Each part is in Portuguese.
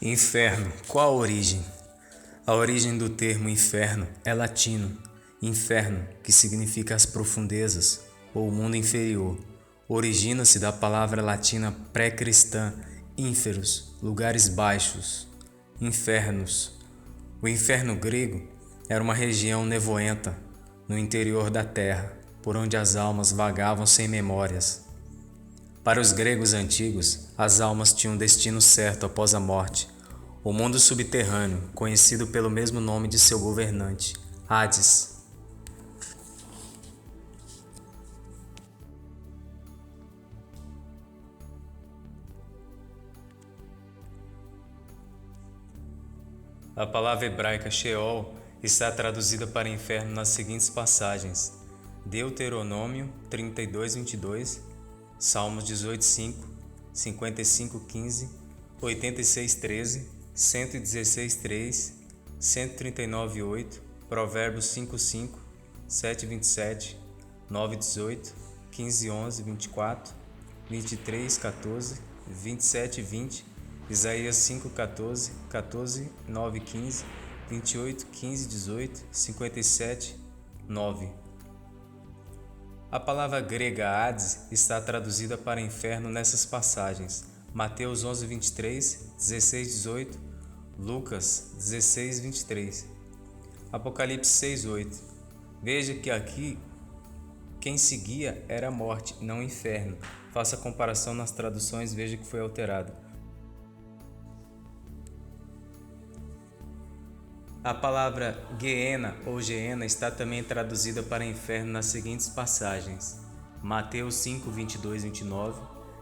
Inferno, qual a origem? A origem do termo inferno é latino, inferno, que significa as profundezas ou o mundo inferior. Origina-se da palavra latina pré-cristã inferus, lugares baixos, infernos. O inferno grego era uma região nevoenta no interior da terra, por onde as almas vagavam sem memórias. Para os gregos antigos, as almas tinham um destino certo após a morte, o mundo subterrâneo, conhecido pelo mesmo nome de seu governante, Hades. A palavra hebraica Sheol está traduzida para inferno nas seguintes passagens: Deuteronômio 32:22, Salmos 18:5, 55:15, 86:13, 116:3, 139:8, Provérbios 5:5, 7:27, 9:18, 15:11, 24, 23:14, 27:20, Isaías 5:14, 14, 9:15, 28, 15, 18, 57, 9. A palavra grega Hades está traduzida para inferno nessas passagens: Mateus 11:23, 16:18, Lucas 16:23, Apocalipse 6:8. Veja que aqui quem seguia era a morte, não o inferno. Faça a comparação nas traduções, veja que foi alterado. A palavra Geena ou Geena está também traduzida para inferno nas seguintes passagens: Mateus 5, 22, 29,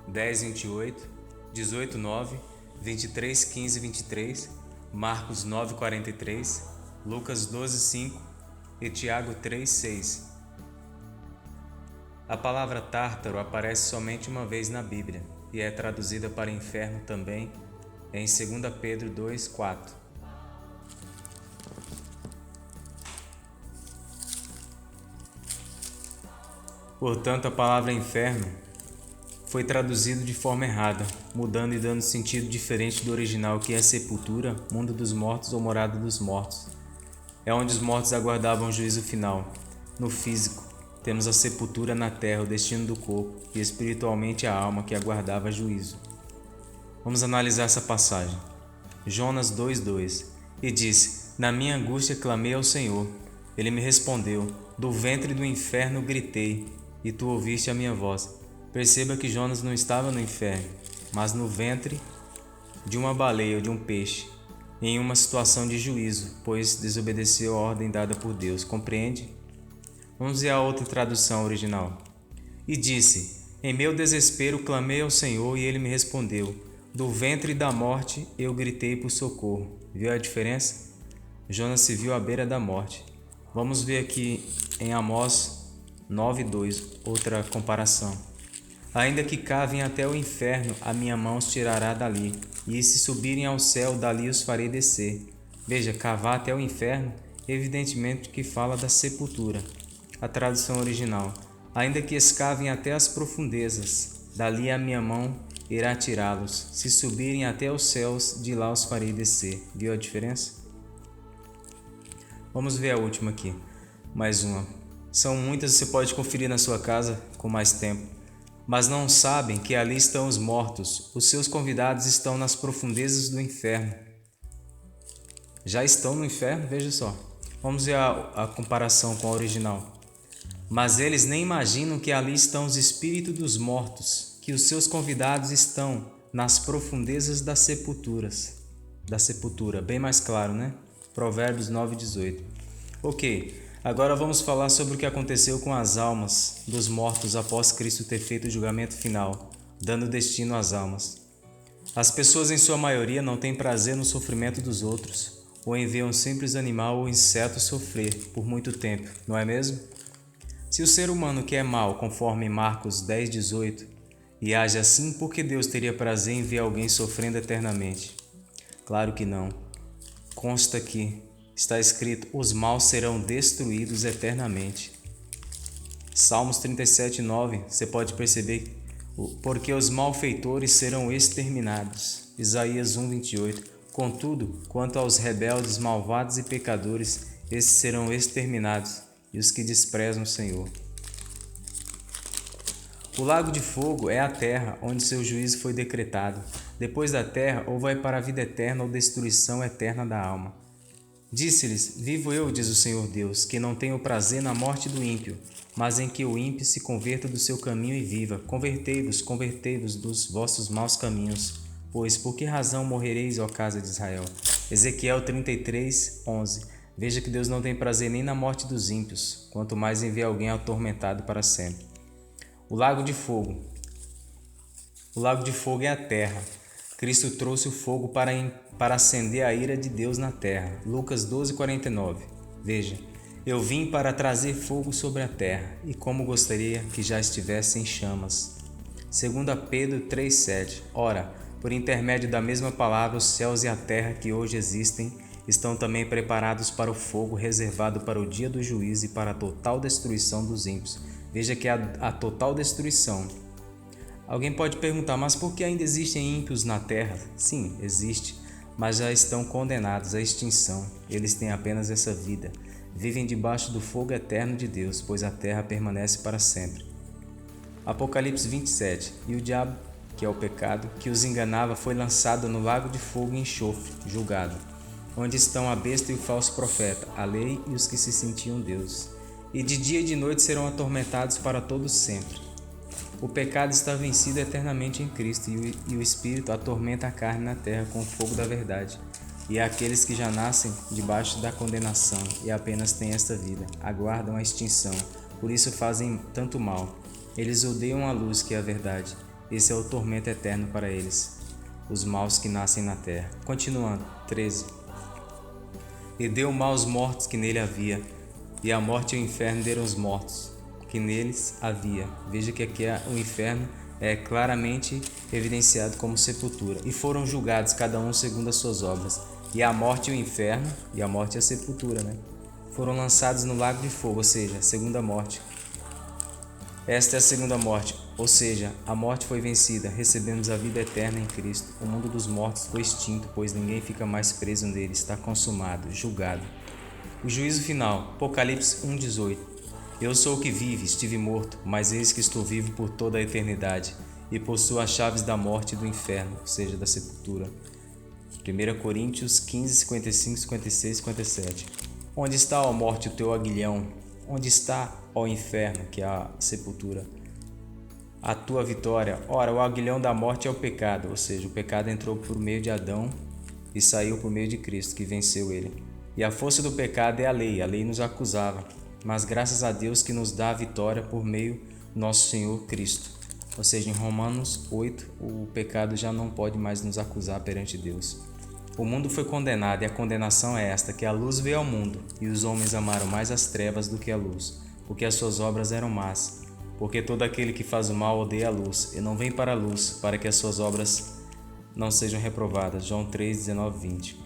10, 28, 18, 9, 23, 15, 23, Marcos 9, 43, Lucas 12, 5 e Tiago 3, 6. A palavra Tártaro aparece somente uma vez na Bíblia e é traduzida para inferno também em 2 Pedro 2, 4. Portanto, a palavra inferno foi traduzida de forma errada, mudando e dando sentido diferente do original, que é sepultura, mundo dos mortos ou morada dos mortos. É onde os mortos aguardavam o juízo final. No físico, temos a sepultura na terra, o destino do corpo, e espiritualmente a alma que aguardava juízo. Vamos analisar essa passagem. Jonas 2:2. E disse: Na minha angústia clamei ao Senhor. Ele me respondeu: Do ventre do inferno gritei, e tu ouviste a minha voz. Perceba que Jonas não estava no inferno, mas no ventre de uma baleia ou de um peixe, em uma situação de juízo, pois desobedeceu a ordem dada por Deus. Compreende? Vamos ver a outra tradução original. E disse: Em meu desespero clamei ao Senhor, e ele me respondeu. Do ventre da morte eu gritei por socorro. Viu a diferença? Jonas se viu à beira da morte. Vamos ver aqui em Amós 9:2, outra comparação. Ainda que cavem até o inferno, a minha mão os tirará dali, e se subirem ao céu, dali os farei descer. Veja, cavar até o inferno, evidentemente que fala da sepultura. A tradução original: ainda que escavem até as profundezas, dali a minha mão irá tirá-los. Se subirem até os céus, de lá os farei descer. Viu a diferença? Vamos ver a última aqui. Mais uma. São muitas, você pode conferir na sua casa com mais tempo. Mas não sabem que ali estão os mortos. Os seus convidados estão nas profundezas do inferno. Já estão no inferno? Veja só. Vamos ver a comparação com a original. Mas eles nem imaginam que ali estão os espíritos dos mortos, que os seus convidados estão nas profundezas das sepulturas. Da sepultura, bem mais claro, né? Provérbios 9:18. Ok. Agora vamos falar sobre o que aconteceu com as almas dos mortos após Cristo ter feito o julgamento final, dando destino às almas. As pessoas, em sua maioria, não têm prazer no sofrimento dos outros, ou em ver um simples animal ou inseto sofrer por muito tempo, não é mesmo? Se o ser humano que é mau, conforme Marcos 10:18, e age assim, por que Deus teria prazer em ver alguém sofrendo eternamente? Claro que não. Consta que está escrito: os maus serão destruídos eternamente. Salmos 37:9, você pode perceber: porque os malfeitores serão exterminados. Isaías 1:28, Contudo, quanto aos rebeldes, malvados e pecadores, esses serão exterminados, e os que desprezam o Senhor. O lago de fogo é a terra onde seu juízo foi decretado. Depois da terra, ou vai para a vida eterna ou destruição eterna da alma. Disse-lhes: Vivo eu, diz o Senhor Deus, que não tenho prazer na morte do ímpio, mas em que o ímpio se converta do seu caminho e viva. Convertei-vos, convertei-vos dos vossos maus caminhos. Pois por que razão morrereis, ó casa de Israel? Ezequiel 33:11. Veja que Deus não tem prazer nem na morte dos ímpios, quanto mais em ver alguém atormentado para sempre. O lago de fogo. O lago de fogo é a terra. Cristo trouxe o fogo para acender a ira de Deus na terra. Lucas 12:49. Veja, eu vim para trazer fogo sobre a terra, e como gostaria que já estivesse em chamas. 2 Pedro 3:7. Ora, por intermédio da mesma palavra, os céus e a terra que hoje existem estão também preparados para o fogo reservado para o dia do juízo e para a total destruição dos ímpios. Veja que a total destruição. Alguém pode perguntar, mas por que ainda existem ímpios na terra? Sim, existe, mas já estão condenados à extinção. Eles têm apenas essa vida. Vivem debaixo do fogo eterno de Deus, pois a terra permanece para sempre. Apocalipse 27. E o diabo, que é o pecado, que os enganava, foi lançado no lago de fogo e enxofre, julgado, onde estão a besta e o falso profeta, a lei e os que se sentiam deuses. E de dia e de noite serão atormentados para todo sempre. O pecado está vencido eternamente em Cristo, e o Espírito atormenta a carne na terra com o fogo da verdade. E aqueles que já nascem debaixo da condenação e apenas têm esta vida, aguardam a extinção, por isso fazem tanto mal. Eles odeiam a luz, que é a verdade. Esse é o tormento eterno para eles, os maus que nascem na terra. Continuando, 13. E deu mal aos mortos que nele havia, e a morte e o inferno deram os mortos que neles havia. Veja que aqui o inferno é claramente evidenciado como sepultura. E foram julgados cada um segundo as suas obras. E a morte e o inferno, e a morte e a sepultura, foram lançados no lago de fogo, ou seja, a segunda morte. Esta é a segunda morte, ou seja, a morte foi vencida, recebemos a vida eterna em Cristo. O mundo dos mortos foi extinto, pois ninguém fica mais preso nele, está consumado, julgado. O juízo final, Apocalipse 1:18. Eu sou o que vive, estive morto, mas eis que estou vivo por toda a eternidade, e possuo as chaves da morte e do inferno, ou seja, da sepultura. 1 Coríntios 15, 55, 56 e 57. Onde está, ó morte, o teu aguilhão? Onde está, ó inferno, que é a sepultura, a tua vitória? Ora, o aguilhão da morte é o pecado, ou seja, o pecado entrou por meio de Adão e saiu por meio de Cristo, que venceu ele. E a força do pecado é a lei nos acusava, mas graças a Deus que nos dá a vitória por meio do nosso Senhor Cristo. Ou seja, em Romanos 8, o pecado já não pode mais nos acusar perante Deus. O mundo foi condenado, e a condenação é esta, que a luz veio ao mundo, e os homens amaram mais as trevas do que a luz, porque as suas obras eram más. Porque todo aquele que faz o mal odeia a luz, e não vem para a luz, para que as suas obras não sejam reprovadas. João 3, 19, 20.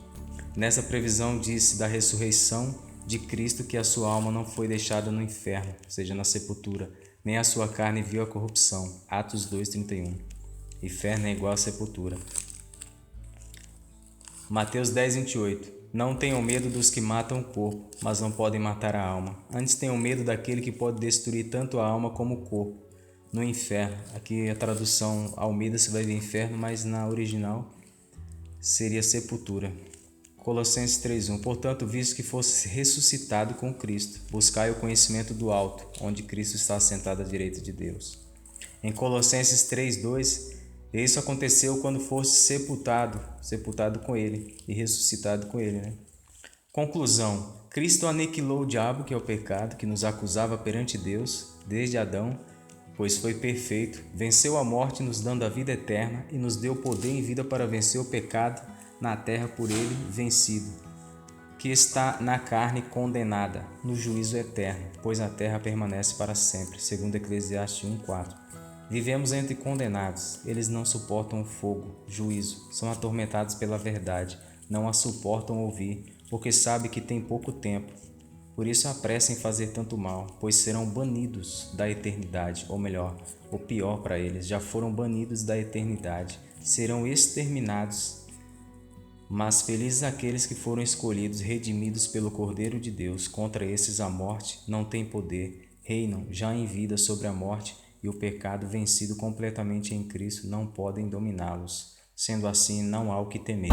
Nessa previsão disse da ressurreição de Cristo que a sua alma não foi deixada no inferno, ou seja, na sepultura, nem a sua carne viu a corrupção. Atos 2, 31. Inferno é igual a sepultura. Mateus 10, 28. Não tenham medo dos que matam o corpo, mas não podem matar a alma. Antes tenham medo daquele que pode destruir tanto a alma como o corpo no inferno. Aqui a tradução Almeida se vai ver inferno, mas na original seria sepultura. Colossenses 3:1. Portanto, visto que fosse ressuscitado com Cristo, buscai o conhecimento do alto, onde Cristo está assentado à direita de Deus. Em Colossenses 3:2, isso aconteceu quando foste sepultado com ele e ressuscitado com ele. Conclusão: Cristo aniquilou o diabo, que é o pecado, que nos acusava perante Deus desde Adão, pois foi perfeito, venceu a morte, nos dando a vida eterna, e nos deu poder e vida para vencer o pecado na terra por ele vencido, que está na carne condenada, no juízo eterno, pois a terra permanece para sempre. Segundo Eclesiastes 1:4. Vivemos entre condenados, eles não suportam o fogo, juízo, são atormentados pela verdade, não a suportam ouvir, porque sabem que tem pouco tempo. Por isso apressam em fazer tanto mal, pois serão banidos da eternidade, ou melhor, o pior para eles, já foram banidos da eternidade, serão exterminados Mas felizes aqueles que foram escolhidos, redimidos pelo Cordeiro de Deus. Contra esses a morte não tem poder, reinam já em vida sobre a morte, e o pecado, vencido completamente em Cristo, não podem dominá-los. Sendo assim, não há o que temer.